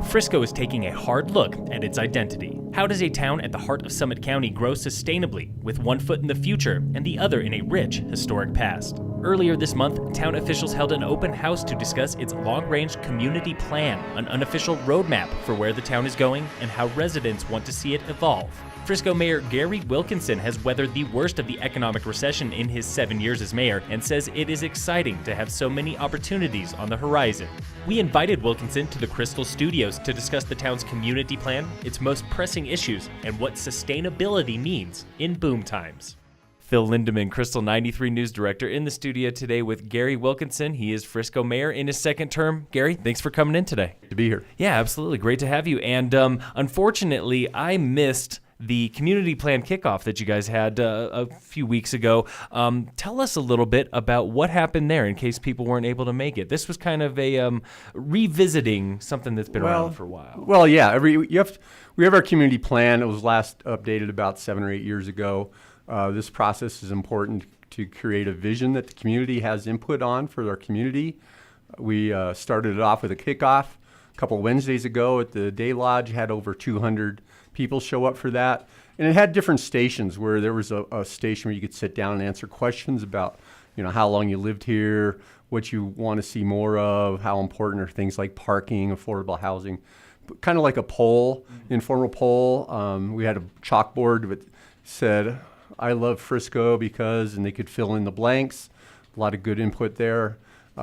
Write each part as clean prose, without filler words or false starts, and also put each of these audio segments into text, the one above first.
Frisco is taking a hard look at its identity. How does a town at the heart of Summit County grow sustainably, with one foot in the future and the other in a rich, historic past? Earlier this month, town officials held an open house to discuss its long-range community plan, an unofficial roadmap for where the town is going and how residents want to see it evolve. Frisco Mayor Gary Wilkinson has weathered the worst of the economic recession in his 7 years as mayor and says it is exciting to have so many opportunities on the horizon. We invited Wilkinson to the Krystal studios to discuss the town's community plan, its most pressing issues, and what sustainability means in boom times. Phil Lindeman, Krystal 93 News Director, in the studio today with Gary Wilkinson. He is Frisco Mayor in his second term. Gary, thanks for coming in today. Good to be here. Yeah, absolutely. Great to have you. And unfortunately, I missed the community plan kickoff that you guys had a few weeks ago. Tell us a little bit about what happened there in case people weren't able to make it. This was kind of a revisiting something that's been around for a while. Well, yeah. We have our community plan. It was last updated about 7 or 8 years ago. This process is important to create a vision that the community has input on for our community. We started it off with a kickoff a couple Wednesdays ago at the Day Lodge. Had over 200 people show up for that. And it had different stations where there was a station where you could sit down and answer questions about, how long you lived here, what you want to see more of, how important are things like parking, affordable housing, kind of like a poll, informal poll. We had a chalkboard that said, I love Frisco because, and they could fill in the blanks. A lot of good input there.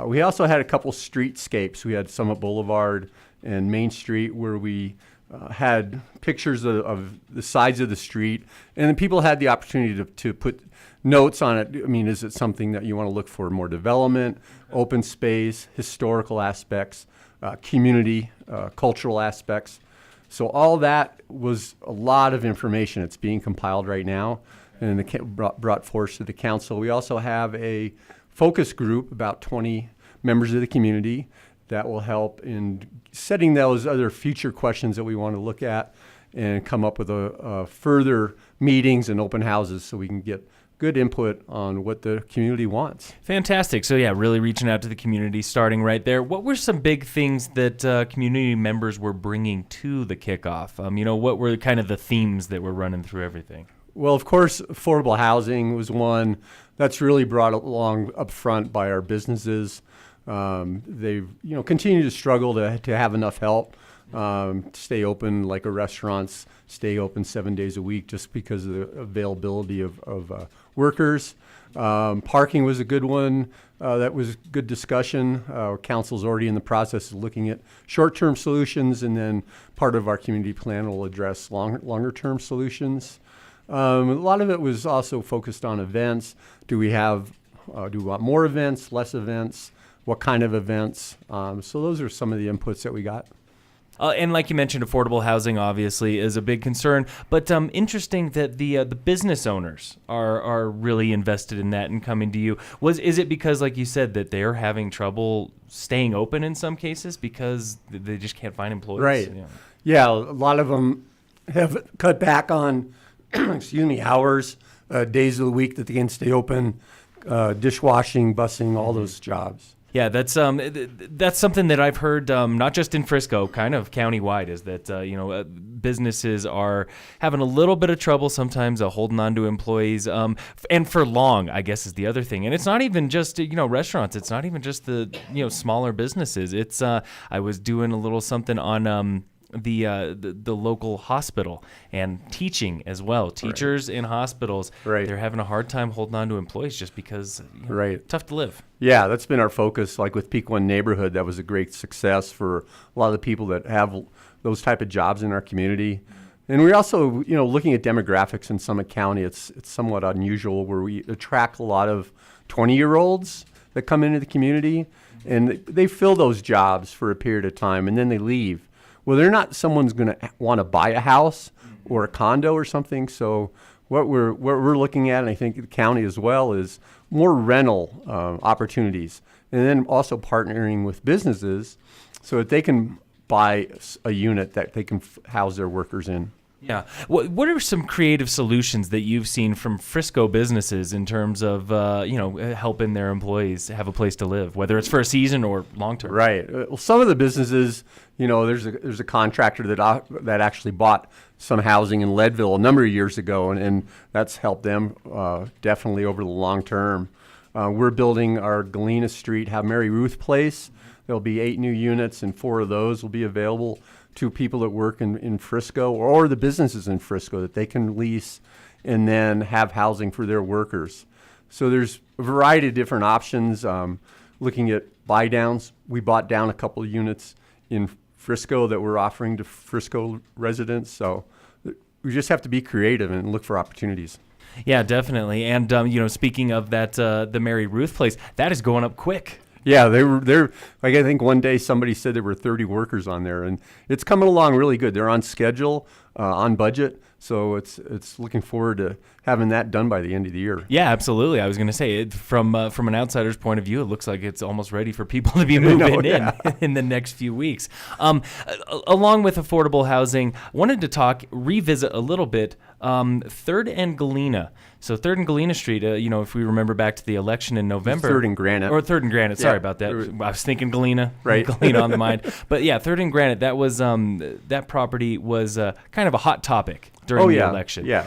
We also had a couple streetscapes. We had Summit Boulevard and Main Street where we had pictures of the sides of the street, and then people had the opportunity to put notes on it. I mean, is it something that you want to look for more development, open space, historical aspects, community, cultural aspects? So all that was a lot of information. It's being compiled right now and brought forth to the council. We also have a focus group, about 20 members of the community, that will help in setting those other future questions that we want to look at and come up with further meetings and open houses so we can get good input on what the community wants. Fantastic. So yeah, really reaching out to the community, starting right there. What were some big things that community members were bringing to the kickoff? What were kind of the themes that were running through everything? Well, of course, affordable housing was one that's really brought along up front by our businesses. They've continue to struggle to have enough help, stay open, like a restaurants stay open 7 days a week just because of the availability of workers. Parking was a good one. That was good discussion. Council's already in the process of looking at short-term solutions, and then part of our community plan will address longer-term solutions. A lot of it was also focused on events. Do we want more events, less events? What kind of events? So those are some of the inputs that we got. And like you mentioned, affordable housing obviously is a big concern, but interesting that the business owners are really invested in that and coming to you. Is it because, like you said, that they're having trouble staying open in some cases because they just can't find employees? Right. Yeah, a lot of them have cut back on hours, days of the week that they can stay open, dishwashing, busing, all those jobs. Yeah, that's something that I've heard, not just in Frisco, kind of countywide, is that businesses are having a little bit of trouble sometimes holding on to employees, and for long, I guess, is the other thing. And it's not even just restaurants. It's not even just the smaller businesses. It's I was doing a little something on the local hospital and teaching as well. Teachers in hospitals, they're having a hard time holding on to employees just because tough to live. Yeah, that's been our focus. Like with Peak One Neighborhood, that was a great success for a lot of the people that have those type of jobs in our community. And we're also, looking at demographics in Summit County. It's somewhat unusual where we attract a lot of 20-year-olds that come into the community, and they fill those jobs for a period of time, and then they leave. Well, they're not someone's going to want to buy a house or a condo or something. So what we're looking at, and I think the county as well, is more rental opportunities, and then also partnering with businesses so that they can buy a unit that they can house their workers in. Yeah. What are some creative solutions that you've seen from Frisco businesses in terms of, helping their employees have a place to live, whether it's for a season or long term? Right. Well, some of the businesses, there's a contractor that actually bought some housing in Leadville a number of years ago, and that's helped them definitely over the long term. We're building our Galena Street, Mary Ruth Place. There'll be 8 new units, and 4 of those will be available to people that work in Frisco or the businesses in Frisco that they can lease and then have housing for their workers. So there's a variety of different options. Looking at buy downs, we bought down a couple of units in Frisco that we're offering to Frisco residents. So we just have to be creative and look for opportunities. Yeah, definitely. And, speaking of that, the Mary Ruth place, that is going up quick. Yeah, they're like, I think one day somebody said there were 30 workers on there, and it's coming along really good. They're on schedule, on budget, so it's looking forward to having that done by the end of the year. Yeah, absolutely. I was going to say, from an outsider's point of view, it looks like it's almost ready for people to be moving in the next few weeks. Along with affordable housing, wanted to revisit a little bit 3rd and Galena. So 3rd and Galena Street, if we remember back to the election in November. 3rd and Granite. Or 3rd and Granite, sorry about that. I was thinking Galena. Right. Galena on the mind. But yeah, 3rd and Granite, that was that property was kind of a hot topic during the election. Yeah.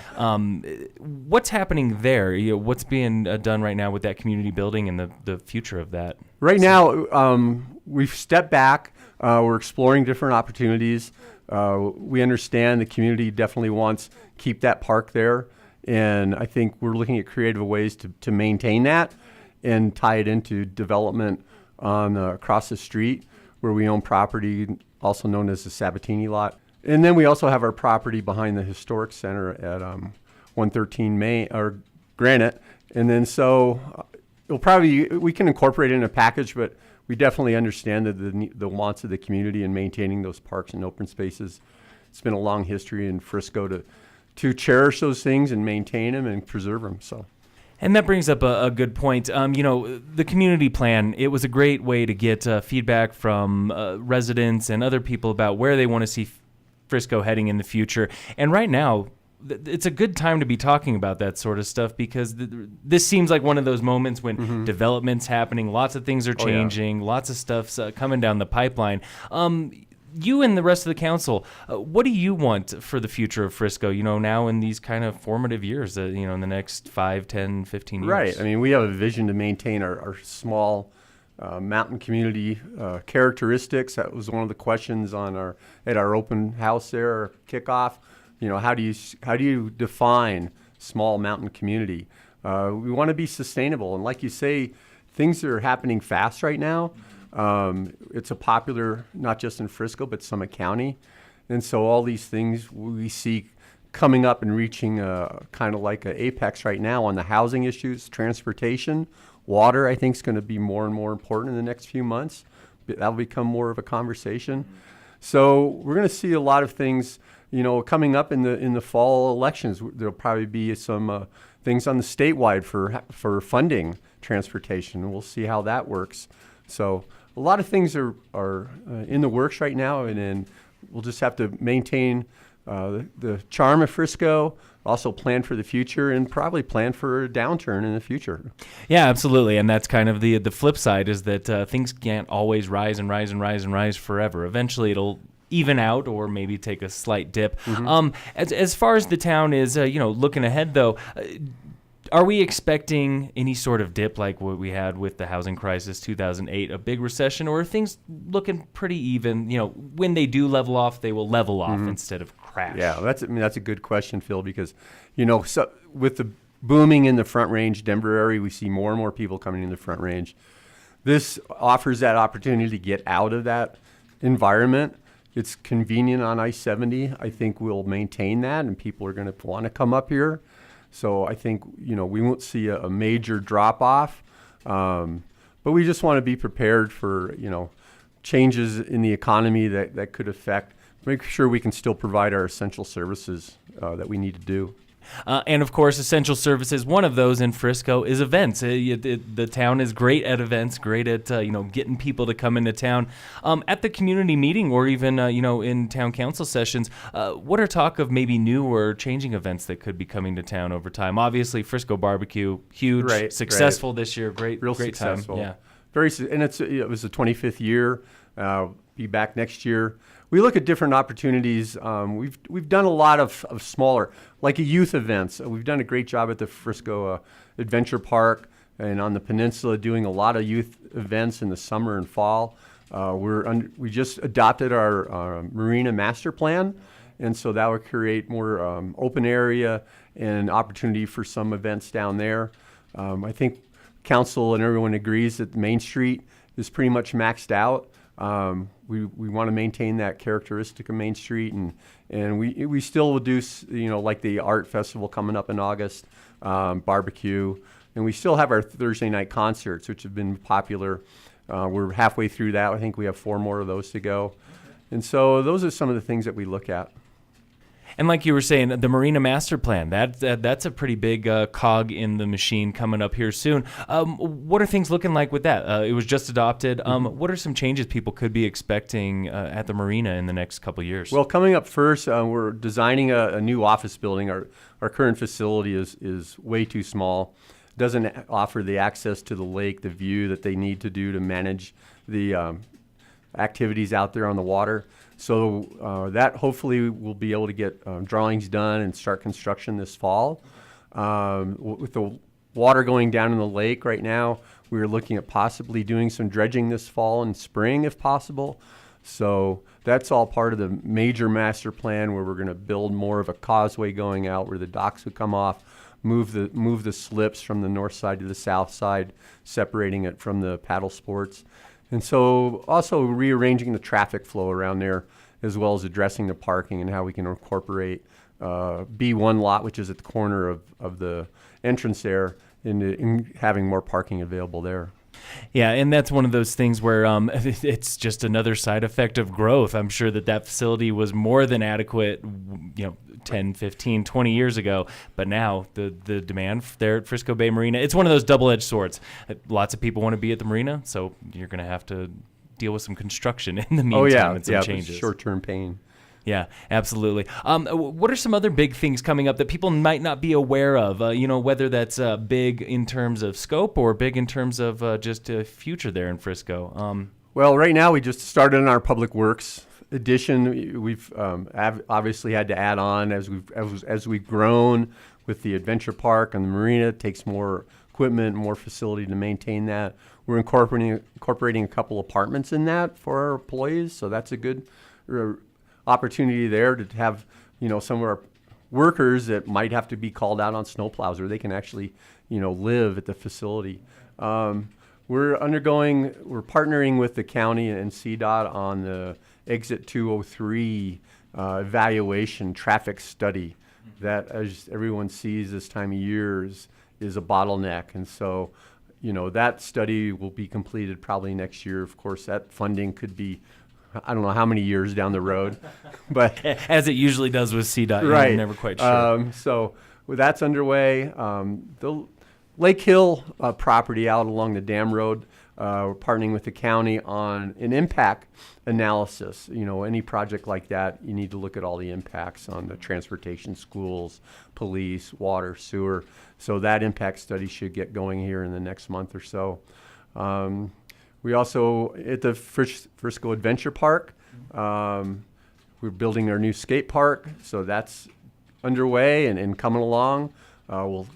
What's happening there? What's being done right now with that community building and the future of that? Right now, we've stepped back. We're exploring different opportunities. We understand the community definitely wants to keep that park there. And I think we're looking at creative ways to maintain that and tie it into development on across the street where we own property, also known as the Sabatini lot. And then we also have our property behind the Historic Center at 113 Main or Granite. And then we can incorporate it in a package, but we definitely understand the wants of the community in maintaining those parks and open spaces. It's been a long history in Frisco to cherish those things and maintain them and preserve them. So. And that brings up a good point. The community plan, it was a great way to get feedback from residents and other people about where they want to see Frisco heading in the future. And right now, it's a good time to be talking about that sort of stuff because this seems like one of those moments when development's happening, lots of things are changing, lots of stuff's coming down the pipeline. You and the rest of the council, what do you want for the future of Frisco, now in these kind of formative years, in the next 5, 10, 15 years? Right. I mean, we have a vision to maintain our small mountain community characteristics. That was one of the questions at our open house there, our kickoff. How do you define small mountain community? We want to be sustainable. And like you say, things are happening fast right now. It's a popular, not just in Frisco, but Summit County. And so all these things we see coming up and reaching kind of like an apex right now on the housing issues, transportation, water, I think is going to be more and more important in the next few months. That'll become more of a conversation. So we're going to see a lot of things, coming up in the fall elections. There'll probably be some things on the statewide for funding transportation, and we'll see how that works. So a lot of things are in the works right now, and then we'll just have to maintain the charm of Frisco, also plan for the future, and probably plan for a downturn in the future. Yeah, absolutely. And that's kind of the flip side is that things can't always rise and rise and rise and rise forever. Eventually it'll even out or maybe take a slight dip. As far as the town is, looking ahead though, are we expecting any sort of dip like what we had with the housing crisis 2008, a big recession, or are things looking pretty even? When they do level off, they will level off instead of crash. Yeah, that's a good question, Phil, because so with the booming in the Front Range, Denver area, we see more and more people coming in the Front Range. This offers that opportunity to get out of that environment. It's convenient on I-70. I think we'll maintain that, and people are going to want to come up here. So I think, we won't see a major drop-off, but we just want to be prepared for, changes in the economy that could affect, make sure we can still provide our essential services that we need to do. And of course, essential services. One of those in Frisco is events. The town is great at events, great at getting people to come into town. At the community meeting, or even in town council sessions, what are talk of maybe new or changing events that could be coming to town over time? Obviously, Frisco barbecue, huge, successful this year, great successful. Time. Yeah, and it was the 25th year. Be back next year. We look at different opportunities. We've done a lot of smaller, like youth events. We've done a great job at the Frisco Adventure Park and on the peninsula, doing a lot of youth events in the summer and fall. We just adopted our Marina master plan, and so that would create more open area and opportunity for some events down there. I think council and everyone agrees that Main Street is pretty much maxed out. We want to maintain that characteristic of Main Street, and we still will do like the art festival coming up in August, barbecue, and we still have our Thursday night concerts, which have been popular. We're halfway through that. I think we have 4 more of those to go, and so those are some of the things that we look at. And like you were saying, the Marina Master Plan, that's a pretty big cog in the machine coming up here soon. What are things looking like with that? It was just adopted. What are some changes people could be expecting at the Marina in the next couple of years? Well, coming up first, we're designing a new office building. Our current facility is way too small. Doesn't offer the access to the lake, the view that they need to do to manage the activities out there on the water. So that hopefully we'll be able to get drawings done and start construction this fall. With the water going down in the lake right now, we are looking at possibly doing some dredging this fall and spring if possible. So that's all part of the major master plan, where we're going to build more of a causeway going out where the docks would come off, move the slips from the north side to the south side, separating it from the paddle sports. And so also rearranging the traffic flow around there, as well as addressing the parking and how we can incorporate B1 lot, which is at the corner of the entrance there, in having more parking available there. Yeah, and that's one of those things where it's just another side effect of growth. I'm sure that facility was more than adequate, 10, 15, 20 years ago, but now the demand there at Frisco Bay Marina, it's one of those double-edged swords. Lots of people want to be at the marina, so you're going to have to deal with some construction in the meantime and some changes. Short-term pain. Yeah, absolutely. What are some other big things coming up that people might not be aware of, whether that's big in terms of scope or big in terms of just future there in Frisco? Well, right now we just started in our Public Works addition. We've obviously had to add on as we've grown with the Adventure Park and the Marina. It takes more equipment, more facility to maintain that. We're incorporating a couple apartments in that for our employees, so that's a good opportunity there to have some of our workers that might have to be called out on snowplows, or they can actually live at the facility. We're partnering with the county and CDOT on the Exit 203 evaluation traffic study that, as everyone sees this time of year, is a bottleneck. And so, that study will be completed probably next year. Of course, that funding could be, I don't know how many years down the road, but as it usually does with CDOT, right. You're never quite sure. So that's underway. The Lake Hill property out along the dam road, we're partnering with the county on an impact analysis. Any project like that, you need to look at all the impacts on the transportation, schools, police, water, sewer. So that impact study should get going here in the next month or so. We also, at the Frisco Adventure Park, we're building our new skate park, so that's underway and coming along. We'll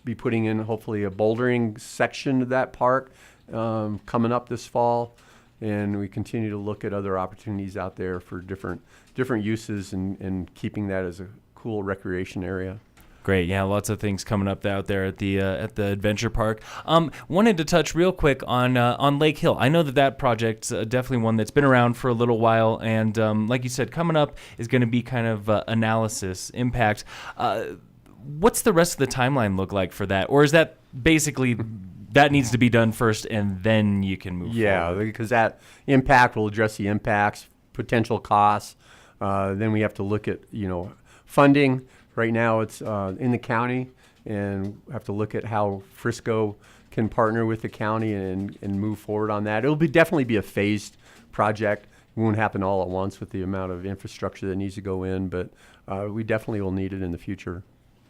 be putting in hopefully a bouldering section of that park coming up this fall, and we continue to look at other opportunities out there for different uses and keeping that as a cool recreation area. Great, yeah, lots of things coming up out there at the Adventure Park. Wanted to touch real quick on Lake Hill. I know that project's definitely one that's been around for a little while, and like you said, coming up is going to be kind of analysis, impact. What's the rest of the timeline look like for that, or is that basically that needs to be done first and then you can move forward? Yeah, because that impact will address the impacts, potential costs. Then we have to look at funding Right now, it's in the county, and we have to look at how Frisco can partner with the county and move forward on that. It'll definitely be a phased project. It won't happen all at once with the amount of infrastructure that needs to go in, but we definitely will need it in the future.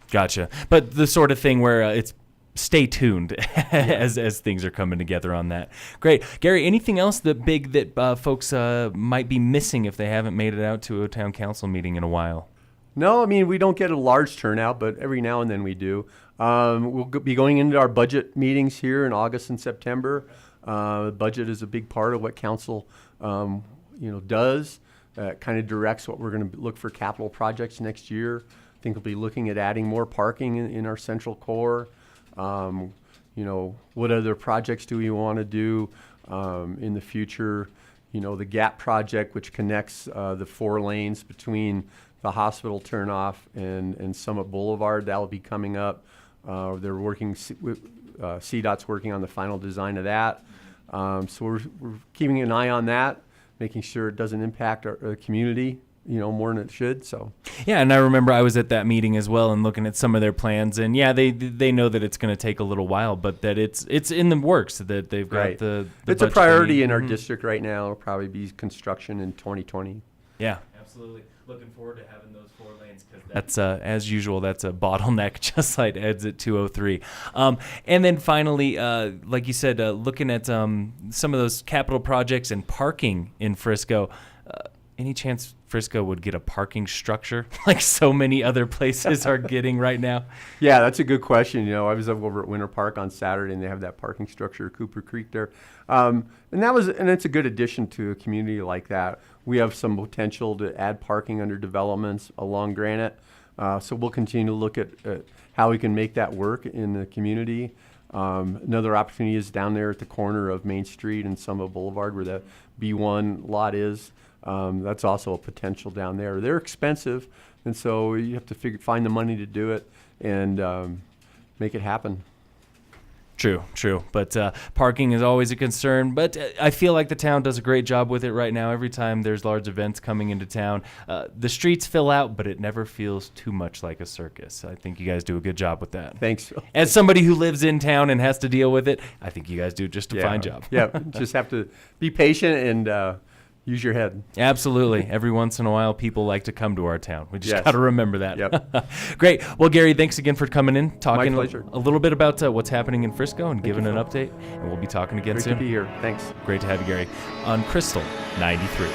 Gotcha. But the sort of thing where it's stay tuned as things are coming together on that. Great. Gary, anything else that folks might be missing if they haven't made it out to a town council meeting in a while? No, I mean, we don't get a large turnout, but every now and then we do. We'll be going into our budget meetings here in August and September. Budget is a big part of what council does. Kind of directs what we're going to look for capital projects next year. I think we'll be looking at adding more parking in our central core. What other projects do we want to do in the future? The GAP project, which connects the 4 lanes between the hospital turnoff and Summit Boulevard, that'll be coming up. They're working, CDOT's working on the final design of that. So we're keeping an eye on that, making sure it doesn't impact our community, more than it should. So yeah, and I remember I was at that meeting as well and looking at some of their plans, and yeah, they know that it's going to take a little while, but that it's in the works, that they've got right. the it's a priority in our district right now. It'll probably be construction in 2020. Yeah, absolutely. Looking forward to having those 4 lanes, because that's as usual, that's a bottleneck, just like exit 203. And then finally, like you said, looking at some of those capital projects and parking in Frisco. Any chance Frisco would get a parking structure like so many other places are getting right now? Yeah, that's a good question. I was over at Winter Park on Saturday, and they have that parking structure at Cooper Creek there. And it's a good addition to a community like that. We have some potential to add parking under developments along Granite. So we'll continue to look at how we can make that work in the community. Another opportunity is down there at the corner of Main Street and Summit Boulevard, where the B1 lot is. That's also a potential down there. They're expensive, and so you have to find the money to do it and make it happen. True. But parking is always a concern. But I feel like the town does a great job with it right now. Every time there's large events coming into town, the streets fill out, but it never feels too much like a circus. I think you guys do a good job with that. Thanks. As somebody who lives in town and has to deal with it, I think you guys do just a fine job. Yeah, just have to be patient and use your head. Absolutely. Every once in a while, people like to come to our town. We just Yes. got to remember that. Yep. Great. Well, Gary, thanks again for coming in, talking My pleasure. a little bit about what's happening in Frisco and giving an update. And we'll be talking again Great soon. to be here. Thanks. Great to have you, Gary, on Krystal 93.